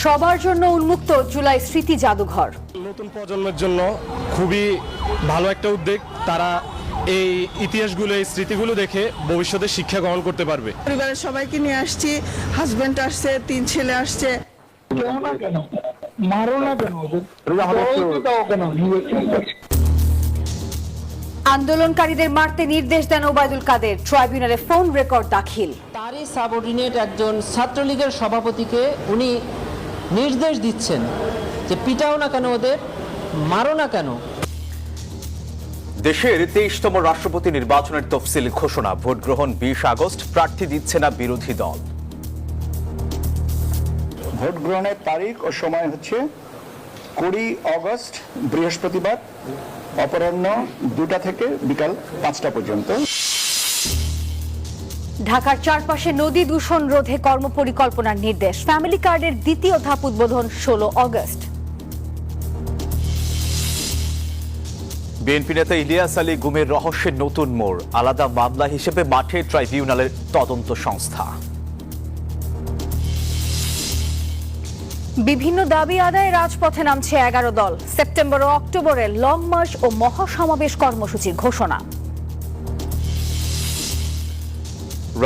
সবার জন্য উন্মুক্ত জুলাই স্মৃতি জাদুঘর। নতুন প্রজন্মের জন্য খুবই ভালো একটা উদ্যোগ। তারা এই ইতিহাসগুলো, এই স্মৃতিগুলো দেখে ভবিষ্যতে শিক্ষা গ্রহণ করতে পারবে। পরিবারের সবাইকে নিয়ে আসছি, হাজবেন্ড আসছে, 3 ছেলে আসছে। কেন মারো না কেন আন্দোলনকারীদের মারতে নির্দেশ দেন ওবায়দুল কাদের, ট্রাইব্যুনালে ফোন রেকর্ড দাখিল। তারই সাবঅর্ডিনেট একজন ছাত্রলীগের সভাপতিকে উনি নির্দেশ দিচ্ছেন যে পিটাও না কেন ওদের, মারো না কেন। দেশের 23তম রাষ্ট্রপতি নির্বাচনের তফসিল ঘোষণা, ভোট গ্রহণ 20 আগস্ট, প্রার্থী দিচ্ছে না বিরোধী দল। ভোট গ্রহণের তারিখ ও সময় হচ্ছে 20 আগস্ট বৃহস্পতিবার অপরাহ্ন 2টা থেকে বিকাল 5টা পর্যন্ত। ঢাকার চারপাশে নদী দূষণ রোধে কর্মপরিকল্পনার নির্দেশ, ফ্যামিলি কার্ডের দ্বিতীয় ধাপ উদ্বোধন 16 আগস্ট। বিএনপি নেতা ইলিয়াস আলী গুমের রহস্যের নতুন মোড়, আলাদা মামলা হিসেবে মাঠে ট্রাইব্যুনালের তদন্ত সংস্থা। বিভিন্ন দাবি আদায়ে রাজপথে নামছে 11 দল, সেপ্টেম্বর ও অক্টোবরে লং মার্চ ও মহাসমাবেশ কর্মসূচির ঘোষণা।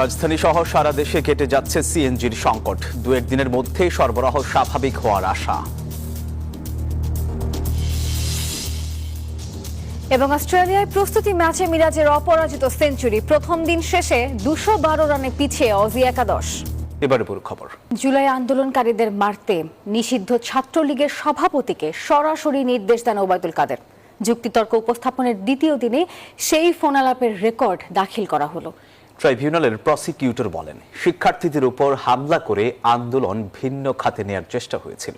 রাজধানী সহ সারা দেশে কেটে যাচ্ছে সিএনজির সংকট, 2-1 দিনের মধ্যেই সরবরাহ স্বাভাবিক হওয়ার আশা। এবং অস্ট্রেলিয়ায় প্রস্তুতি ম্যাচে মিরাজের অপরাজিত সেঞ্চুরি, প্রথম দিন শেষে 212 রানে পিছিয়ে অজি একাদশ। এবারে পুরো খবর। জুলাই আন্দোলনকারীদের মারতে নিষিদ্ধ ছাত্রলীগের সভাপতিকে সরাসরি নির্দেশ দেন ওবায়দুল কাদের। যুক্তিতর্ক উপস্থাপনের দ্বিতীয় দিনে সেই ফোনালাপের রেকর্ড দাখিল করা হলো। ট্রাইব্যুনালের প্রসিকিউটর বলেন, শিক্ষার্থীদের উপর হামলা করে আন্দোলন ভিন্ন খাতে নেয়ার চেষ্টা হয়েছিল।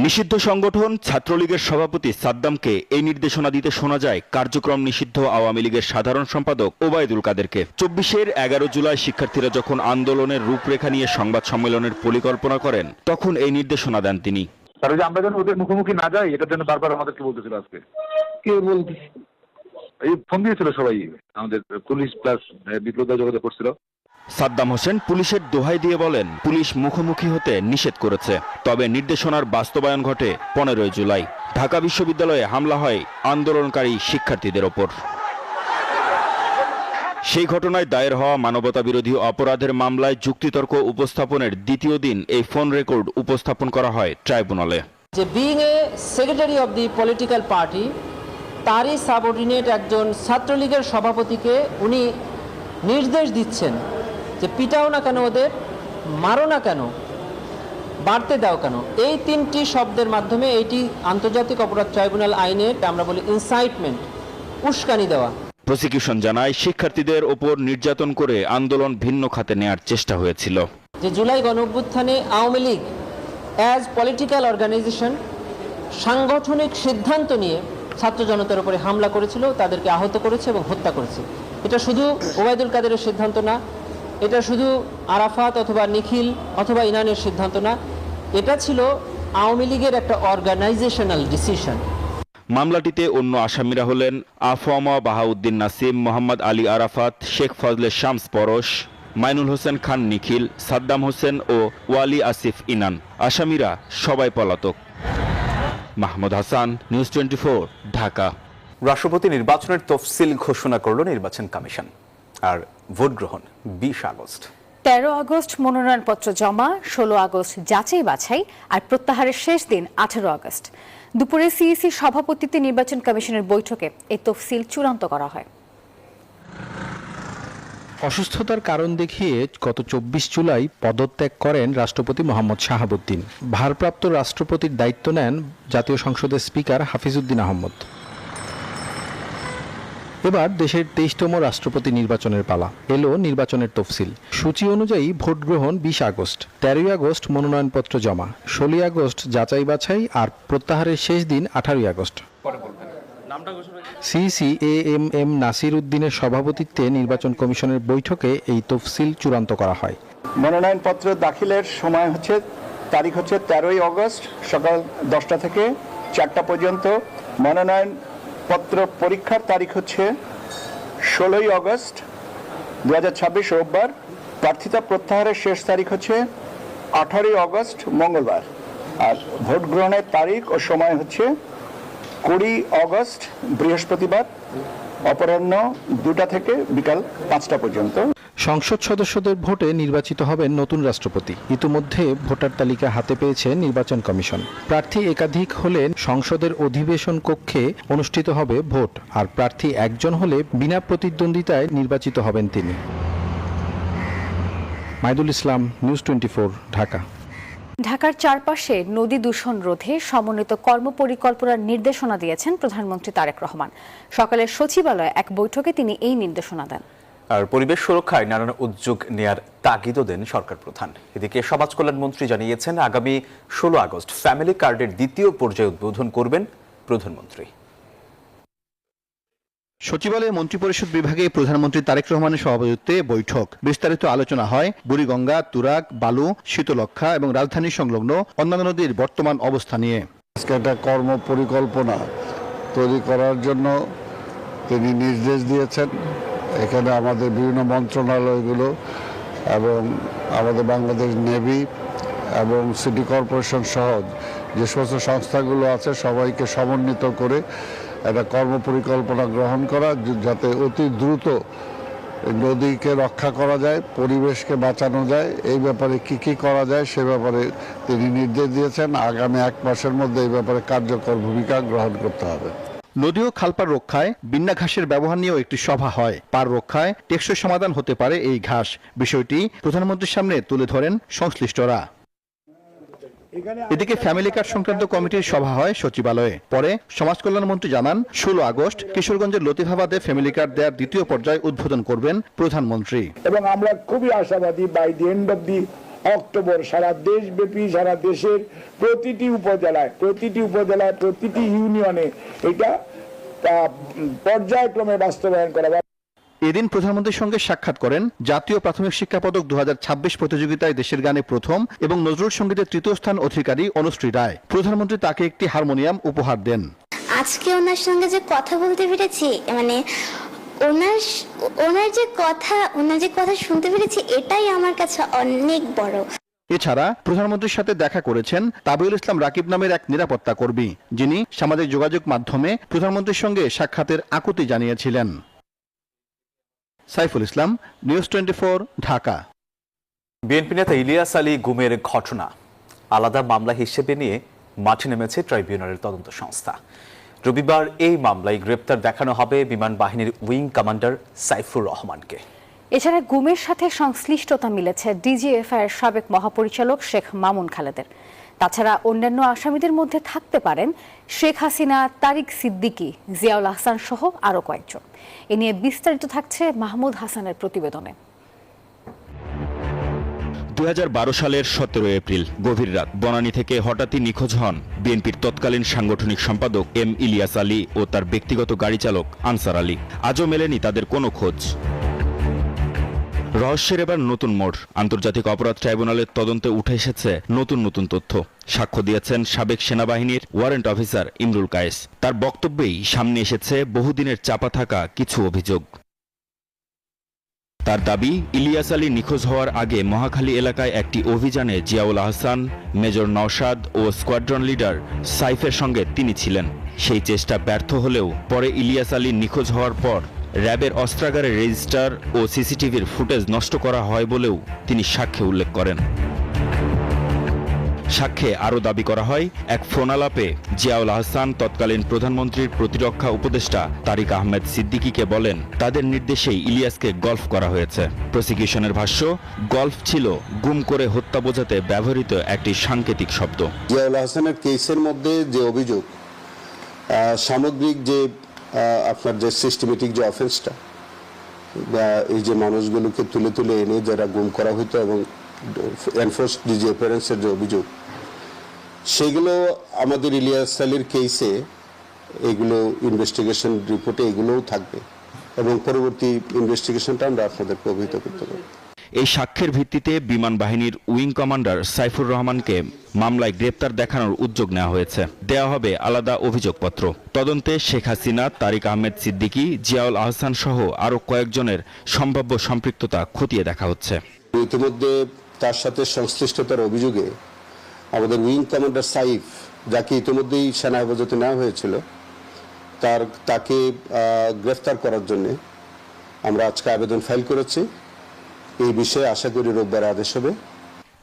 নিষিদ্ধ সংগঠন ছাত্রলীগের সভাপতি সাদ্দামকে এই নির্দেশনা দিতে শোনা যায় কার্যক্রম নিষিদ্ধ আওয়ামী লীগের সাধারণ সম্পাদক ওবায়দুল কাদেরকে। 24-এর 11 জুলাই শিক্ষার্থীরা যখন আন্দোলনের রূপরেখা নিয়ে সংবাদ সম্মেলনের পরিকল্পনা করেন, তখন এই নির্দেশনা দেন তিনি। আমরা যেন ওদের মুখোমুখি না যাই, এটার জন্য বারবার আমাদেরকে বলতেছিল। আজকে কে বলতে এই ফোন দিয়েছিল সবাই, আমাদের পুলিশ প্লাস বিপ্লব যোগাযোগ করছিল। সাদ্দাম হোসেন পুলিশের দোহাই দিয়ে বলেন, পুলিশ মুখোমুখি হতে নিষেধ করেছে, তবে নির্দেশনার বাস্তবায়ন ঘটে 15 জুলাই। ঢাকা বিশ্ববিদ্যালয়ে হামলা হয় আন্দোলনকারী শিক্ষার্থীদের ওপর। সেই ঘটনায় দায়ের হওয়া মানবতা বিরোধী অপরাধের মামলায় যুক্তিতর্ক উপস্থাপনের দ্বিতীয় দিন এই ফোন রেকর্ড উপস্থাপন করা হয় ট্রাইব্যুনালে। যে being a secretary of the political party, তারই সাবঅর্ডিনেট একজন ছাত্রলীগের সভাপতিকে উনি নির্দেশ দিচ্ছেন যে পিটাও না কেন ওদের, মারো না কেন, বাড়তে দাও কেন। এই 3টি শব্দের মাধ্যমে এইটি আন্তর্জাতিক অপরাধ ট্রাইব্যুনাল আইনের আমরা বলি ইনসাইটমেন্ট, উস্কানি দেওয়া। প্রসিকিউশন জানায়, শিক্ষার্থীদের ওপর নির্যাতন করে আন্দোলন ভিন্ন খাতে নেয়ার চেষ্টা হয়েছিল। যে জুলাই গণঅভ্যুত্থানে Awami League as political organisation সাংগঠনিক সিদ্ধান্ত নিয়ে ছাত্র জনতার উপরে হামলা করেছিল, তাদেরকে আহত করেছে এবং হত্যা করেছে। এটা শুধু ওবায়দুল কাদেরের সিদ্ধান্ত না, এটা শুধু আরাফাত অথবা নিখিল অথবা ইনানের সিদ্ধান্ত না, এটা ছিল আওয়ামী লীগের একটা অর্গানাইজেশনাল ডিসিশন। মামলাটিতে অন্য আসামিরা হলেন আফওয়ামা বাহাউদ্দিন নাসিম, মোহাম্মদ আলী আরাফাত, শেখ ফজলে শামস পরশ, মাইনুল হোসেন খান নিখিল, সাদ্দাম হোসেন ও ওয়ালি আসিফ ইনান। আসামিরা সবাই পলাতক। মাহমুদ হাসান, নিউজ 24, ঢাকা। রাষ্ট্রপতি নির্বাচনের তফসিল ঘোষণা করল নির্বাচন কমিশন, আর ভোট গ্রহণ 20 আগস্ট। 13 আগস্ট মনোনয়নপত্র জমা, 16 আগস্ট যাচাই বাছাই, আর প্রত্যাহারের শেষ দিন 18 আগস্ট। দুপুরে সিইসি সভাপতিত্বে নির্বাচন কমিশনের বৈঠকে এই তফসিল চূড়ান্ত করা হয়। অসুস্থতার কারণ দেখিয়ে গত 24 জুলাই পদত্যাগ করেন রাষ্ট্রপতি মোহাম্মদ শাহাবুদ্দিন। ভারপ্রাপ্ত রাষ্ট্রপতির দায়িত্ব নেন জাতীয় সংসদের স্পিকার হাফিজউদ্দিন আহমদ। এবার দেশের 23তম রাষ্ট্রপতি নির্বাচনের পালা। এলো নির্বাচনের তফসিল। সূচি অনুযায়ী ভোট গ্রহণ 20 আগস্ট, 13 আগস্ট মনোনয়নপত্র জমা, 16 আগস্ট যাচাই বাছাই, আর প্রত্যাহারের শেষ দিন 18 আগস্ট। সিইসি এএমএম নাসির উদ্দিনের সভাপতিত্বে নির্বাচন কমিশনের বৈঠকে এই তফসিল চূড়ান্ত করা হয়। মনোনয়নপত্র দাখিলের সময় হচ্ছে, তারিখ হচ্ছে 13 আগস্ট সকাল 10টা থেকে 4টা পর্যন্ত। মনোনয়নপত্র পরীক্ষার তারিখ হচ্ছে 16 আগস্ট 2026 রোববার। প্রার্থিতা প্রত্যাহারের শেষ তারিখ হচ্ছে 18 অগস্ট মঙ্গলবার। আর ভোট গ্রহণের তারিখ ও সময় হচ্ছে 20 অগস্ট বৃহস্পতিবার অপরাহ্ন 2টা থেকে বিকাল 5টা পর্যন্ত। সংসদ সদস্যদের ভোটে নির্বাচিত হবেন নতুন রাষ্ট্রপতি। ইতিমধ্যে ভোটার তালিকা হাতে পেয়েছে নির্বাচন কমিশন। প্রার্থী একাধিক হলে সংসদের অধিবেশন কক্ষে অনুষ্ঠিত হবে ভোট, আর প্রার্থী একজন হলে বিনা প্রতিদ্বন্দ্বিতায় নির্বাচিত হবেন তিনি। মাইদুল ইসলাম, নিউজ 24, ঢাকা। ঢাকার চারপাশে নদী দূষণ রোধে সমন্বিত কর্মপরিকল্পনার নির্দেশনা দিয়েছেন প্রধানমন্ত্রী তারেক রহমান। সকালে সচিবালয়ে এক বৈঠকে তিনি এই নির্দেশনা দেন। আর পরিবেশ সুরক্ষায় নানান উদ্যোগ নেয়ার তাগিদও দেন সরকার প্রধান। এদিকে সমাজ কল্যাণ মন্ত্রী জানিয়েছেন আগামী 16 আগস্ট ফ্যামিলি কার্ডের দ্বিতীয় পর্যায়ে উদ্বোধন করবেন প্রধানমন্ত্রী। সচিবালয়ে মন্ত্রিপরিষদ বিভাগে প্রধানমন্ত্রী তারেক রহমানের সভাপতিত্বে বৈঠক। বিস্তারিত আলোচনা হয় বুড়িগঙ্গা, তুরাগ, বালু, শীতলক্ষা এবং রাজধানী সংলগ্ন অন্যান্য নদীর বর্তমান অবস্থা নিয়ে। আজকে একটা কর্ম পরিকল্পনা তৈরি করার জন্য তিনি নির্দেশ দিয়েছেন। এখানে আমাদের বিভিন্ন মন্ত্রণালয়গুলো এবং আমাদের বাংলাদেশ নেভি এবং সিটি কর্পোরেশন সহ যে সমস্ত সংস্থাগুলো আছে সবাইকে সমন্বিত করে একটা কর্মপরিকল্পনা গ্রহণ করা, যাতে অতি দ্রুত নদীকে রক্ষা করা যায়, পরিবেশকে বাঁচানো যায়। এই ব্যাপারে কি করা যায় সে ব্যাপারে তিনি নির্দেশ দিয়েছেন। আগামী 1 মাসের মধ্যে এই ব্যাপারে কার্যকর ভূমিকা গ্রহণ করতে হবে। নদী ও খালপার রক্ষায় বিন্যা ঘাসের ব্যবহার নিয়েও একটি সভা হয়। পার রক্ষায় টেকসই সমাধান হতে পারে এই ঘাস। বিষয়টি প্রধানমন্ত্রীর সামনে তুলে ধরেন সংশ্লিষ্টরা। এদিকে ফ্যামিলি কার্ড সংক্রান্ত কমিটির সভা হয় সচিবালয়ে। পরে সমাজ কল্যাণ মন্ত্রী জানান 16 আগস্ট কিশোরগঞ্জের লতিফাবাদে ফ্যামিলি কার্ড দেওয়ার দ্বিতীয় পর্যায়ে উদ্বোধন করবেন প্রধানমন্ত্রী। এবং আমরা খুবই আশাবাদী by the end of the October সারা দেশব্যাপী, সারা দেশের প্রতিটি উপজেলায়, প্রতিটি ইউনিয়নে এটা পর্যায়ক্রমে বাস্তবায়ন করা। এদিন প্রধানমন্ত্রীর সঙ্গে সাক্ষাৎ করেন জাতীয় প্রাথমিক শিক্ষা পদক 2026 প্রতিযোগিতায় দেশের গানে প্রথম এবং নজরুল সঙ্গীতের 3য় স্থান অধিকারী অনুশ্রী রায়। প্রধানমন্ত্রী তাকে একটি হারমোনিয়াম উপহার দেন। আজকে ওনার সঙ্গে যে কথা বলতে পেরেছি, মানে ওনার যে কথা শুনতে পেরেছি, এটাই আমার কাছে অনেক বড়। এছাড়া প্রধানমন্ত্রীর সাথে দেখা করেছেন তাবিউল ইসলাম রাকিব নামের এক নিরাপত্তা কর্মী, যিনি সামাজিক যোগাযোগ মাধ্যমে প্রধানমন্ত্রীর সঙ্গে সাক্ষাতের আকুতি জানিয়েছিলেন। সাইফুল ইসলাম, নিউজ 24, ঢাকা। বিএনপি নেতা ইলিয়াস আলী গুমের ঘটনা আলাদা মামলা হিসেবে নিয়ে মাঠে নেমেছে ট্রাইব্যুনালের তদন্ত সংস্থা। রবিবার এই মামলায় গ্রেপ্তার দেখানো হবে বিমান বাহিনীর উইং কমান্ডার সাইফুর রহমানকে। এছাড়া গুমের সাথে সংশ্লিষ্টতা মিলেছে ডিজিএফআই এর সাবেক মহাপরিচালক শেখ মামুন খালেদের। তাছাড়া অন্যান্য আসামিদের মধ্যে থাকতে পারেন শেখ হাসিনা, তারিক সিদ্দিকী, জিয়াউল আহসান সহ আরও কয়েকজন। এ নিয়ে বিস্তারিত থাকছে মাহমুদ হাসানের প্রতিবেদনে। 2012 সালের 17 এপ্রিল গভীর রাত বনানী থেকে হঠাৎই নিখোঁজ হন বিএনপির তৎকালীন সাংগঠনিক সম্পাদক এম ইলিয়াস আলী ও তার ব্যক্তিগত গাড়ি চালক আনসার আলী। আজও মেলেনি তাদের কোনো খোঁজ। রহস্যের এবার নতুন মোড়। আন্তর্জাতিক অপরাধ ট্রাইব্যুনালের তদন্তে উঠে এসেছে নতুন তথ্য। সাক্ষ্য দিয়েছেন সাবেক সেনাবাহিনীর ওয়ারেন্ট অফিসার ইমরুল কায়েস। তার বক্তব্যেই সামনে এসেছে বহুদিনের চাপা থাকা কিছু অভিযোগ। তার দাবি, ইলিয়াস আলী নিখোঁজ হওয়ার আগে মহাখালী এলাকায় একটি অভিযানে জিয়াউল আহসান, মেজর নওশাদ ও স্কোয়াড্রন লিডার সাইফের সঙ্গে তিনি ছিলেন। সেই চেষ্টা ব্যর্থ হলেও পরে ইলিয়াস আলী নিখোঁজ হওয়ার পর র্যাবের অস্ত্রাগারের রেজিস্টার ও সিসিটিভির ফুটেজ নষ্ট করা হয় বলেও তিনি সাক্ষ্যে উল্লেখ করেন। সাক্ষ্যে আরও দাবি করা হয়, এক ফোন আলাপে জিয়াউল আহসান তৎকালীন প্রধানমন্ত্রীর প্রতিরক্ষা উপদেষ্টা তারিক আহমেদ সিদ্দিকীকে বলেন তাদের নির্দেশেই ইলিয়াসকে গল্ফ করা হয়েছে। প্রসিকিউশনের ভাষ্য, গল্ফ ছিল গুম করে হত্যা বোঝাতে ব্যবহৃত একটি সাংকেতিক শব্দ। জিয়াউল আহসানের কেসের মধ্যে যে অভিযোগ, সামগ্রিক যে আপনার যে সিস্টেমেটিক যে অফেন্সটা, এই যে মানুষগুলোকে তুলে এনে যারা গুম করা হতো এবং এনফোর্সড ডিসঅ্যাপিয়ারেন্সের যে অভিযোগ, সেগুলো আমাদের ইলিয়াস আলীর কেসে এগুলো ইনভেস্টিগেশন রিপোর্টে এগুলোও থাকবে এবং পরবর্তী ইনভেস্টিগেশনটা আমরা আপনাদেরকে অবহিত করতে পারব। এই সাক্ষ্যের ভিত্তিতে বিমান বাহিনীর উইং কমান্ডার সাইফুর রহমানকে মামলায় গ্রেপ্তার দেখানোর উদ্যোগ নেওয়া হয়েছে। দেওয়া হবে আলাদা অভিযোগপত্র। তদন্তে শেখ হাসিনা, তারিক আহমেদ সিদ্দিকী, জিয়াউল আহসান সহ আরও কয়েকজনের সম্ভাব্য সম্পৃক্ততা খতিয়ে দেখা হচ্ছে। ইতিমধ্যে তার সাথে সংশ্লিষ্টতার অভিযোগে আমাদের উইং কমান্ডার সাইফ, যাকে ইতিমধ্যেই সেনা হেফাজতে নেওয়া হয়েছিল, তাকে গ্রেফতার করার জন্য আমরা আজকে আবেদন ফাইল করেছি। এই বিষয়ে আশা করি রোববার আদেশ হবে।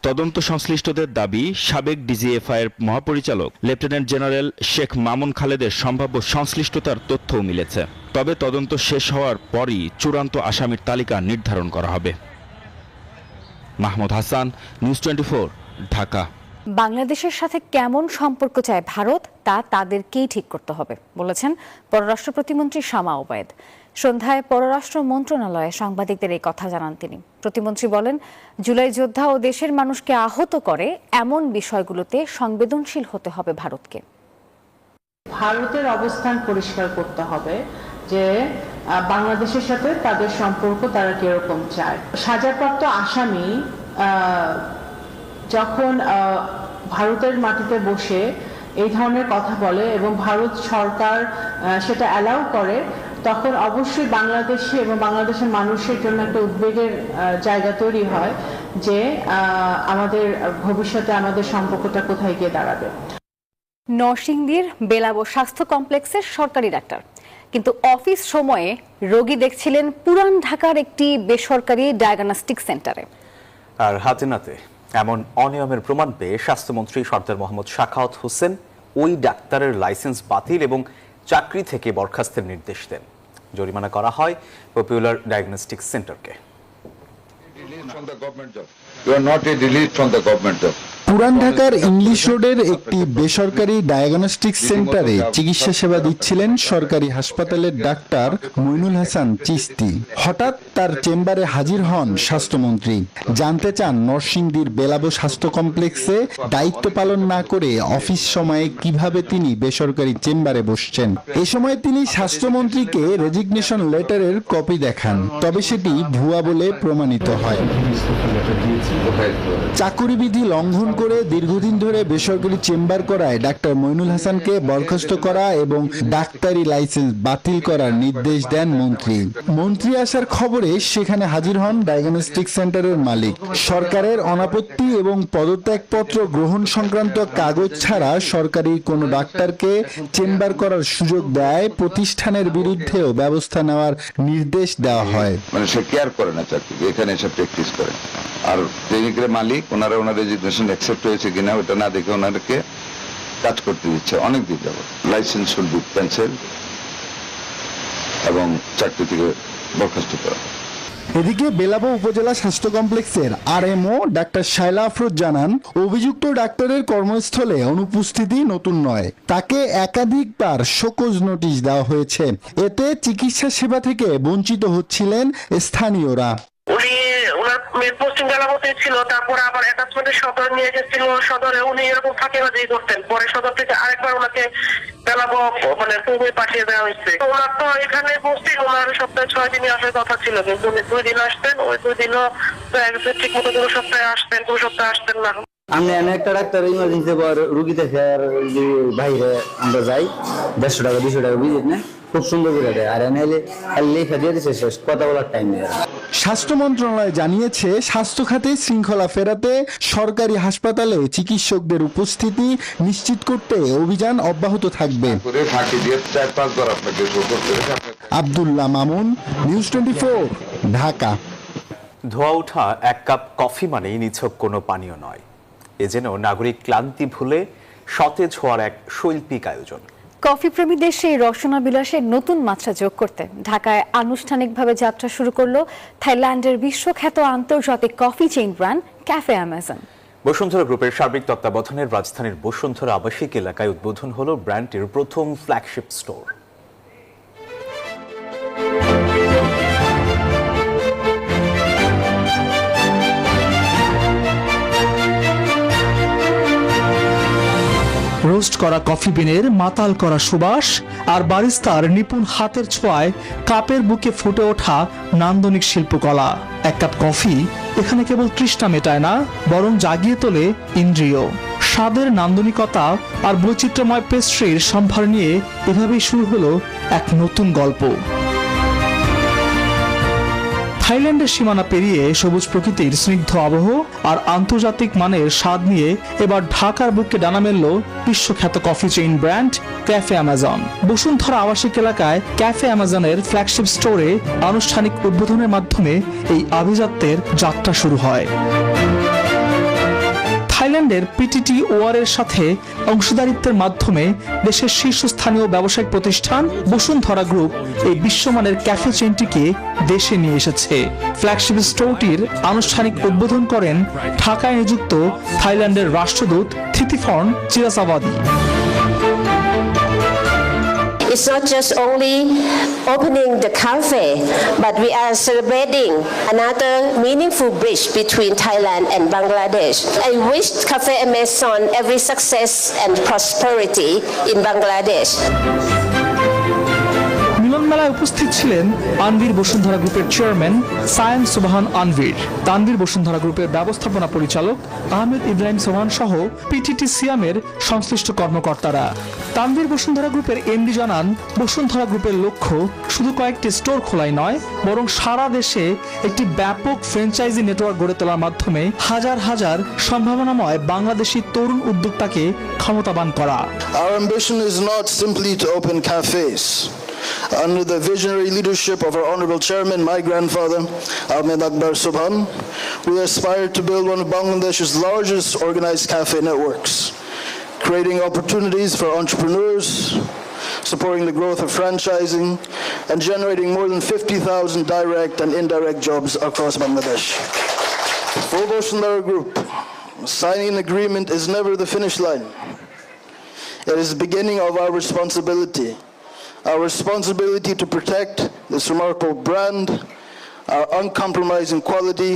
তদন্ত সংশ্লিষ্টদের দাবি, সাবেক ডিজিএফআই এর মহাপরিচালক লেফটেন্যান্ট জেনারেল শেখ মামুন খালেদের সম্ভাব্য সংশ্লিষ্টতার তথ্যও মিলেছে। তবে তদন্ত শেষ হওয়ার পরই চূড়ান্ত আসামির তালিকা নির্ধারণ করা হবে। মাহমুদ হাসান, নিউজ 24, ঢাকা। বাংলাদেশের সাথে কেমন সম্পর্ক চায় ভারত তা তাদেরকেই ঠিক করতে হবে বলেছেন পররাষ্ট্র প্রতিমন্ত্রী শামা ওবায়েদ। সন্ধ্যায় পররাষ্ট্র মন্ত্রণালয়ে সাংবাদিকদের এই কথা জানান তিনি। প্রতিমন্ত্রী বলেন, জুলাই যোদ্ধা ও দেশের মানুষকে আহত করে এমন বিষয়গুলোতে সংবেদনশীল হতে হবে ভারতকে। ভারতের অবস্থান পরিষ্কার করতে হবে যে বাংলাদেশের সাথে তাদের সম্পর্ক তারা কিরকম চায়। সাজাপ্রাপ্ত আসামি যখন ভারতের মাটিতে বসে এই ধরনের কথা বলে এবং ভারত সরকার সেটা অ্যালাউ করে, তখন অবশ্যই বাংলাদেশে এবং বাংলাদেশের মানুষের জন্য একটা উদ্বেগের জায়গা তৈরি হয় যে আমাদের ভবিষ্যতে আমাদের সম্পর্কটা কোথায় গিয়ে দাঁড়াবে। নরসিংদীর বেলাবো স্বাস্থ্য কমপ্লেক্সের সরকারি ডাক্তার, কিন্তু অফিস সময়ে রোগী দেখছিলেন পুরান ঢাকার একটি বেসরকারি ডায়াগনস্টিক সেন্টারে। আর হাতে নাতে এমন অনিয়মের প্রমাণ পেয়ে স্বাস্থ্যমন্ত্রী সরদার মোহাম্মদ সাখাওয়াত হোসেন ওই ডাক্তারের লাইসেন্স বাতিল এবং চাকরি থেকে বরখাস্তের নির্দেশ দেন। জরিমানা করা হয় পপুলার ডায়াগনস্টিক সেন্টারকে। পুরান ঢাকার ইংলিশ রোডের একটি বেসরকারি ডায়াগনস্টিক সেন্টারে চিকিৎসা সেবা দিচ্ছিলেন সরকারি হাসপাতালের ডাক্তার মইনুল হাসান চিস্তি। হঠাৎ তার চেম্বারে হাজির হন স্বাস্থ্যমন্ত্রী। জানতে চান নরসিংদীর বেলাবো স্বাস্থ্য কমপ্লেক্সে দায়িত্ব পালন না করে অফিস সময়ে কিভাবে তিনি বেসরকারি চেম্বারে বসছেন। এ সময় তিনি স্বাস্থ্যমন্ত্রীকে রেজিগনেশন লেটারের কপি দেখান, তবে সেটি ভুয়া বলে প্রমাণিত হয়। চাকুরি বিধি লঙ্ঘন করে দীর্ঘদিন ধরে বেসরকারি চেম্বার করায় ডাক্তার মইনুল হাসানকে বরখাস্ত করা এবং ডাক্তারি লাইসেন্স বাতিল করার নির্দেশ দেন মন্ত্রী। মন্ত্রী আসার খবরে সেখানে হাজির হন ডায়াগনস্টিক সেন্টারের মালিক। সরকারের অনাপত্তি এবং পদত্যাগপত্র গ্রহণ সংক্রান্ত কাগজ ছাড়া সরকারি কোনো ডাক্তারকে চেম্বার করার সুযোগ দেয় প্রতিষ্ঠানের বিরুদ্ধেও ব্যবস্থা নেওয়ার নির্দেশ দেওয়া হয়। মানে সে কেয়ার করে না চাকরি, এখানে এসে প্র্যাকটিস করে। আর ক্লিনিকের মালিক ওনার রেজিগনেশন অ্যাকসেপ্ট হয়েছে কিনা ওটা না দেখে ওনাদেরকে কাজ করতে দিচ্ছে অনেক দিন যাবত। লাইসেন্স শুড বি ক্যান্সেল এবং চাকরি থেকে বরখাস্ত করা। এদিকে বেলাবো উপজেলা স্বাস্থ্য কমপ্লেক্সের আরএমও ডাক্তার শায়লা আফরোজ জানান, অভিযুক্ত ডাক্তারের কর্মস্থলে অনুপস্থিতি নতুন নয়, তাকে একাধিকবার শোকজ নোটিশ দেওয়া হয়েছে। এতে চিকিৎসা সেবা থেকে বঞ্চিত হচ্ছিলেন স্থানীয়রা। উনি ওনার মেন পোস্টিং বেলাবোতে ছিল, তারপর আবার অ্যাটাচমেন্টের সদর নিয়ে গেছিল, সদরে উনি এরকম ফাঁকিবাজি করতেন। পরে সদর থেকে আরেকবার ওনাকে বেলাবো মানে পূর্বে পাঠিয়ে দেওয়া হয়েছে। ওনার তো এখানে পোস্টিং ওনার সপ্তাহে 6 দিনই আসার কথা ছিল, কিন্তু উনি 2 দিন আসতেন, ওই 2 দিনও ঠিক মতো 2 সপ্তাহে আসতেন, 2 সপ্তাহে আসতেন না। আমি একটা ডাক্তার ইমার্জেন্সি রুগী দেখে আর বাইরে আমরা যাই, 150 টাকা 200 টাকা বুঝিস না, খুব সুন্দর করে দেয়। আর এনে লেখা দিয়ে দিচ্ছে, শেষ কথা বলার টাইম নেই। স্বাস্থ্য মন্ত্রণালয় জানিয়েছে, স্বাস্থ্য খাতে শৃঙ্খলা ফেরাতে সরকারি হাসপাতালে চিকিৎসকদের উপস্থিতি নিশ্চিত করতে অভিযান অব্যাহত থাকবে। আব্দুল্লাহ মামুন, নিউজ 24, ঢাকা। ধোয়া ওঠা 1 কাপ কফি মানেই নিছক কোনো পানীয় নয়, এ যেন নাগরিক ক্লান্তি ভুলে সতেজ হওয়ার এক শৈল্পিক আয়োজন। কফি প্রেমীদের সেই রসনা বিলাসে নতুন মাত্রা যোগ করতে ঢাকায় আনুষ্ঠানিকভাবে যাত্রা শুরু করলো থাইল্যান্ডের বিশ্বখ্যাত আন্তর্জাতিক coffee chain brand cafe Amazon. Bashundhara গ্রুপের সার্বিক তত্ত্বাবধানের রাজধানীর বসুন্ধরা আবাসিক এলাকায় উদ্বোধন হলো ব্র্যান্ডটির প্রথম ফ্ল্যাগশিপ স্টোর। রোস্ট করা কফি বিনের মাতাল করা সুবাস আর বারিস্তার নিপুণ হাতের ছোঁয়ায় কাপের বুকে ফুটে ওঠা নান্দনিক শিল্পকলা। 1 কাপ কফি এখানে কেবল তৃষ্ণা মেটায় না, বরং জাগিয়ে তোলে ইন্দ্রিয়। স্বাদের নান্দনিকতা আর বৈচিত্র্যময় পেস্ট্রির সম্ভার নিয়ে এভাবেই শুরু হলো এক নতুন গল্প। থাইল্যান্ডের সীমানা পেরিয়ে সবুজ প্রকৃতির স্নিগ্ধ আবহ আর আন্তর্জাতিক মানের স্বাদ নিয়ে এবার ঢাকার বুকে ডানা মেলল বিশ্বখ্যাত coffee chain brand cafe Amazon. Bashundhara আবাসিক এলাকায় ক্যাফে অ্যামাজনের ফ্ল্যাগশিপ স্টোরে আনুষ্ঠানিক উদ্বোধনের মাধ্যমে এই আভিজাত্যের যাত্রা শুরু হয়। থাইল্যান্ডের পিটিটি ওয়ার এর সাথে অংশীদারিত্বের মাধ্যমে দেশের শীর্ষস্থানীয় ব্যবসায়িক প্রতিষ্ঠান বসুন্ধরা গ্রুপ এই বিশ্বমানের ক্যাফে চেইনটিকে দেশে নিয়ে এসেছে। ফ্ল্যাগশিপ স্টোরটির আনুষ্ঠানিক উদ্বোধন করেন ঢাকায় নিযুক্ত থাইল্যান্ডের রাষ্ট্রদূত থিতিফর্ন চিরাসাওয়াদি। It's not just only opening the cafe, but we are celebrating another meaningful bridge between Thailand and Bangladesh. I wish Cafe Amazon every success and prosperity in Bangladesh. মিলন মেলায় উপস্থিত ছিলেন আনভির বসুন্ধরা গ্রুপের চেয়ারম্যান সায়েম সুবহান আনভির, তানভীর বসুন্ধরা গ্রুপের ব্যবস্থাপনা পরিচালক আহমেদ ইব্রাহিম সোহান সহ পিটিটি সিয়ামের সংশ্লিষ্ট কর্মকর্তারা। তানভীর বসুন্ধরা গ্রুপের এমডি জানান, বসুন্ধরা গ্রুপের লক্ষ্য শুধু কয়েকটি স্টোর খোলাই নয়, বরং সারা দেশে একটি ব্যাপক ফ্র্যাঞ্চাইজি নেটওয়ার্ক গড়ে তোলার মাধ্যমে হাজার হাজার সম্ভাবনাময় বাংলাদেশি তরুণ উদ্যোক্তাকে ক্ষমতাবান করা। Our ambition is not simply to open cafes. Under the visionary leadership of our honorable chairman, my grandfather, Ahmed Akbar Subhan, we aspire to build one of Bangladesh's largest organized cafe networks, creating opportunities for entrepreneurs, supporting the growth of franchising, and generating more than 50,000 direct and indirect jobs across Bangladesh. For Bosundara Group, signing an agreement is never the finish line. It is the beginning of our responsibility. Our responsibility to protect this remarkable brand, our uncompromising quality,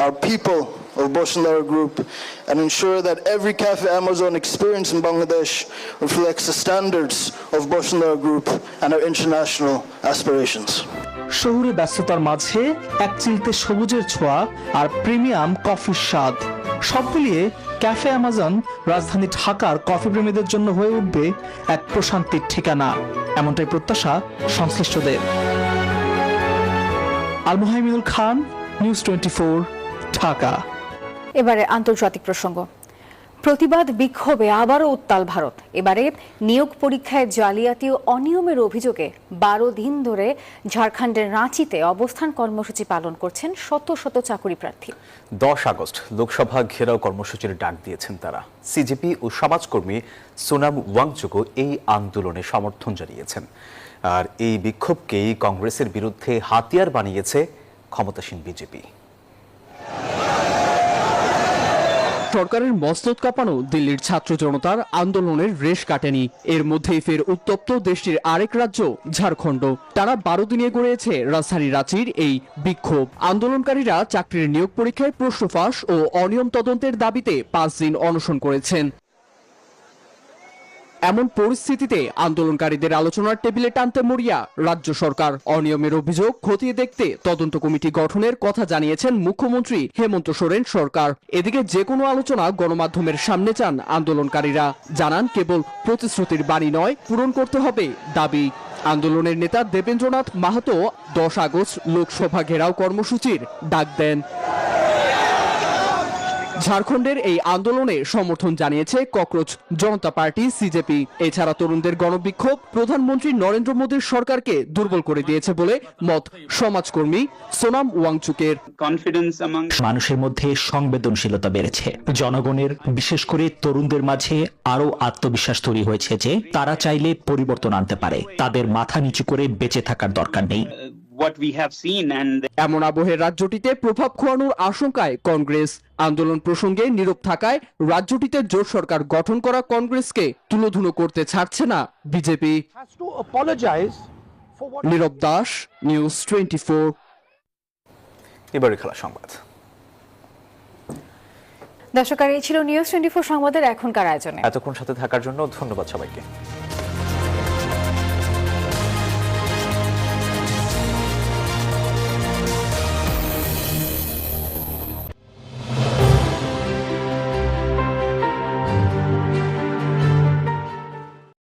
our people of Bosundara Group, and ensure that every Cafe Amazon experience in Bangladesh reflects the standards of Bosundara Group and our international aspirations. শহুরে ব্যস্ততার মাঝে এক চিলতে সবুজের ছোঁয়া আর premium কফির স্বাদ, সব মিলিয়ে ক্যাফে অ্যামাজন রাজধানী ঢাকার কফি প্রেমীদের জন্য হয়ে উঠবে এক প্রশান্তির ঠিকানা, এমনটাই প্রত্যাশা সংশ্লিষ্টদের। আল মুহাইমিনুল খান, নিউজ 24, ঢাকা। এবারে আন্তর্জাতিক প্রসঙ্গ। প্রতিবাদ বিক্ষোভে আবারও উত্তাল ভারত। এবারে নিয়োগ পরীক্ষায় জালিয়াতি ও অনিয়মের অভিযোগে 12 দিন ধরে ঝাড়খণ্ডের রাঁচিতে অবস্থান কর্মসূচি পালন করছেন শত শত চাকরি প্রার্থী। 10 আগস্ট লোকসভা ঘেরাও কর্মসূচির ডাক দিয়েছেন তারা। সিজেপি ও সমাজকর্মী সোনাম ওয়াংচুকও এই আন্দোলনে সমর্থন জানিয়েছেন। আর এই বিক্ষোভকেই কংগ্রেসের বিরুদ্ধে হাতিয়ার বানিয়েছে ক্ষমতাসীন বিজেপি। সরকারের মস্তক কাঁপানো দিল্লির ছাত্র জনতার আন্দোলনের রেশ কাটেনি। এর মধ্যেই ফের উত্তপ্ত দেশটির আরেক রাজ্য ঝাড়খণ্ড। টানা 12 দিনে গড়িয়েছে রাজধানী রাঁচির এই বিক্ষোভ। আন্দোলনকারীরা চাকরির নিয়োগ পরীক্ষায় প্রশ্ন ফাঁস ও অনিয়ম তদন্তের দাবিতে 5 দিন অনশন করেছেন। এমন পরিস্থিতিতে আন্দোলনকারীদের আলোচনার টেবিলে টানতে মরিয়া রাজ্য সরকার। অনিয়মের অভিযোগ খতিয়ে দেখতে তদন্ত কমিটি গঠনের কথা জানিয়েছেন মুখ্যমন্ত্রী হেমন্ত সোরেন সরকার। এদিকে যে কোনো আলোচনা গণমাধ্যমের সামনে চান আন্দোলনকারীরা। জানান, কেবল প্রতিশ্রুতির বাণী নয়, পূরণ করতে হবে দাবি। আন্দোলনের নেতা দেবেন্দ্রনাথ মাহাতো 10 আগস্ট লোকসভা ঘেরাও কর্মসূচির ডাক দেন। ঝাড়খণ্ডের এই আন্দোলনে সমর্থন জানিয়েছে ককরোচ জনতা পার্টি সিজেপি। এছাড়া তরুণদের গণবিক্ষোভ প্রধানমন্ত্রী নরেন্দ্র মোদীর সরকারকে দুর্বল করে দিয়েছে বলে মত সমাজকর্মী সোনাম ওয়াংচুকের। মানুষের মধ্যে সংবেদনশীলতা বেড়েছে। জনগণের, বিশেষ করে তরুণদের মাঝে আরো আত্মবিশ্বাস তৈরি হয়েছে যে তারা চাইলে পরিবর্তন আনতে পারে। তাদের মাথা নিচু করে বেঁচে থাকার দরকার নেই। এমন আবহে রাজ্যটিতে প্রভাব খোয়ানোর আশঙ্কায় কংগ্রেস। আন্দোলন প্রসঙ্গে নীরব থাকায় রাজ্যটিতে জোট সরকার গঠন করা কংগ্রেসকে তুলোধুনো করতে ছাড়ছে না বিজেপি। নীরব দাস, নিউজ 24। এবারে খেলা সংবাদ। দর্শক, এই ছিল নিউজ 24 সংবাদের এখনকার আয়োজনে। এতক্ষণ সাথে থাকার জন্য ধন্যবাদ সবাইকে।